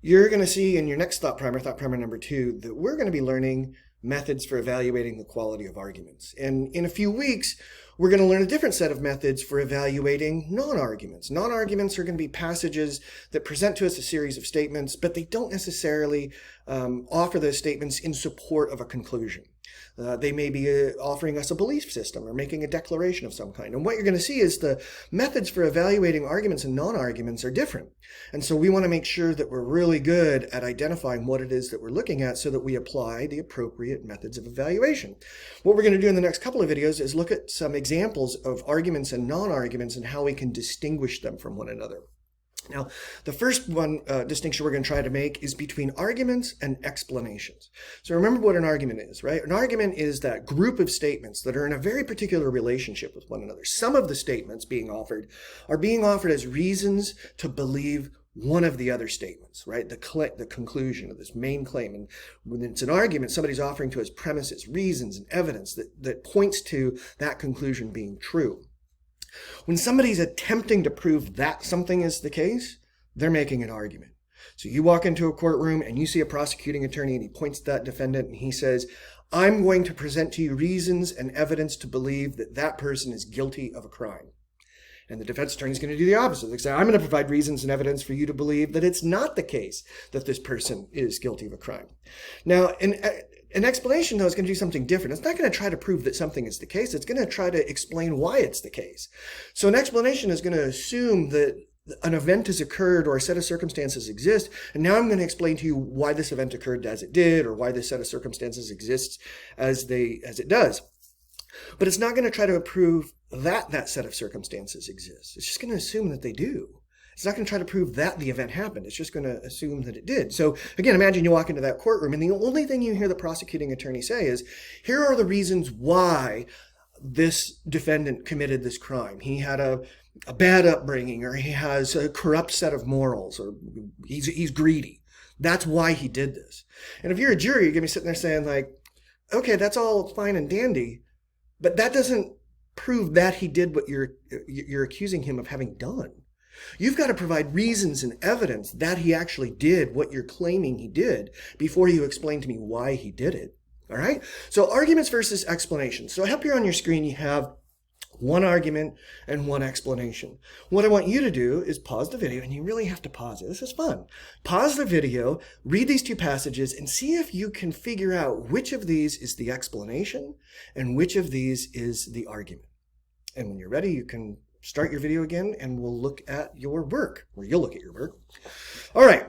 You're going to see in your next thought primer number 2, that we're going to be learning methods for evaluating the quality of arguments. And in a few weeks, we're going to learn a different set of methods for evaluating non-arguments. Non-arguments are going to be passages that present to us a series of statements, but they don't necessarily offer those statements in support of a conclusion. They may be offering us a belief system or making a declaration of some kind. And what you're going to see is the methods for evaluating arguments and non-arguments are different. And so we want to make sure that we're really good at identifying what it is that we're looking at so that we apply the appropriate methods of evaluation. What we're going to do in the next couple of videos is look at some examples of arguments and non-arguments and how we can distinguish them from one another. Now, the first distinction we're going to try to make is between arguments and explanations. So remember what an argument is, right? An argument is that group of statements that are in a very particular relationship with one another. Some of the statements being offered are being offered as reasons to believe one of the other statements, right? The conclusion of this main claim. And when it's an argument, somebody's offering to us premises, reasons, and evidence that points to that conclusion being true. When somebody's attempting to prove that something is the case, they're making an argument. So you walk into a courtroom and you see a prosecuting attorney and he points to that defendant and he says, I'm going to present to you reasons and evidence to believe that that person is guilty of a crime. And the defense attorney is going to do the opposite. They say, I'm going to provide reasons and evidence for you to believe that it's not the case that this person is guilty of a crime. Now, an explanation, though, is going to do something different. It's not going to try to prove that something is the case. It's going to try to explain why it's the case. So an explanation is going to assume that an event has occurred or a set of circumstances exist, and now I'm going to explain to you why this event occurred as it did or why this set of circumstances exists as it does. But it's not going to try to prove that that set of circumstances exists. It's just going to assume that they do. It's not going to try to prove that the event happened. It's just going to assume that it did. So again, imagine you walk into that courtroom and the only thing you hear the prosecuting attorney say is, here are the reasons why this defendant committed this crime. He had a bad upbringing, or he has a corrupt set of morals, or he's greedy. That's why he did this. And if you're a jury, you're going to be sitting there saying like, okay, that's all fine and dandy, but that doesn't prove that he did what you're accusing him of having done. You've got to provide reasons and evidence that he actually did what you're claiming he did before you explain to me why he did it. All right? So arguments versus explanations. So up here on your screen, you have one argument and one explanation. What I want you to do is pause the video, and you really have to pause it. This is fun. Pause the video, read these two passages, and see if you can figure out which of these is the explanation and which of these is the argument. And when you're ready, you can start your video again, and we'll look at your work, or you'll look at your work. All right.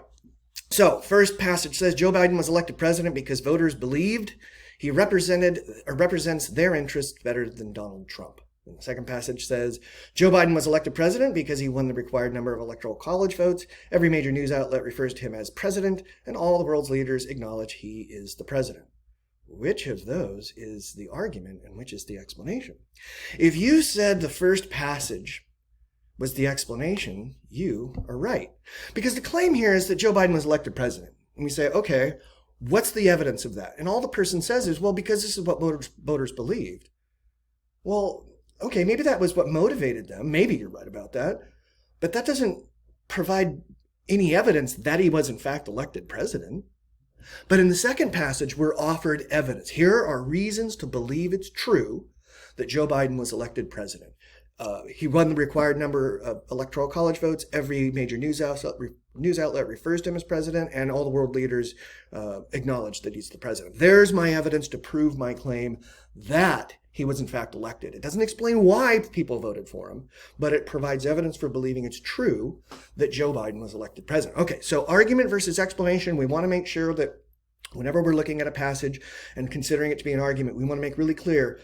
So first passage says Joe Biden was elected president because voters believed he represents their interests better than Donald Trump. And the second passage says Joe Biden was elected president because he won the required number of electoral college votes. Every major news outlet refers to him as president, and all the world's leaders acknowledge he is the president. Which of those is the argument and which is the explanation? If you said the first passage was the explanation, you are right. Because the claim here is that Joe Biden was elected president. And we say, okay, what's the evidence of that? And all the person says is, well, because this is what voters believed. Well, okay, maybe that was what motivated them. Maybe you're right about that. But that doesn't provide any evidence that he was in fact elected president. But in the second passage, we're offered evidence. Here are reasons to believe it's true that Joe Biden was elected president. He won the required number of electoral college votes. Every major news outlet refers to him as president, and all the world leaders acknowledge that he's the president. There's my evidence to prove my claim that he was in fact elected. It doesn't explain why people voted for him, but it provides evidence for believing it's true that Joe Biden was elected president. Okay, so argument versus explanation. We want to make sure that whenever we're looking at a passage and considering it to be an argument, we want to make really clear,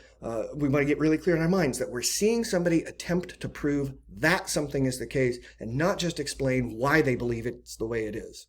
we want to get really clear in our minds that we're seeing somebody attempt to prove that something is the case and not just explain why they believe it's the way it is.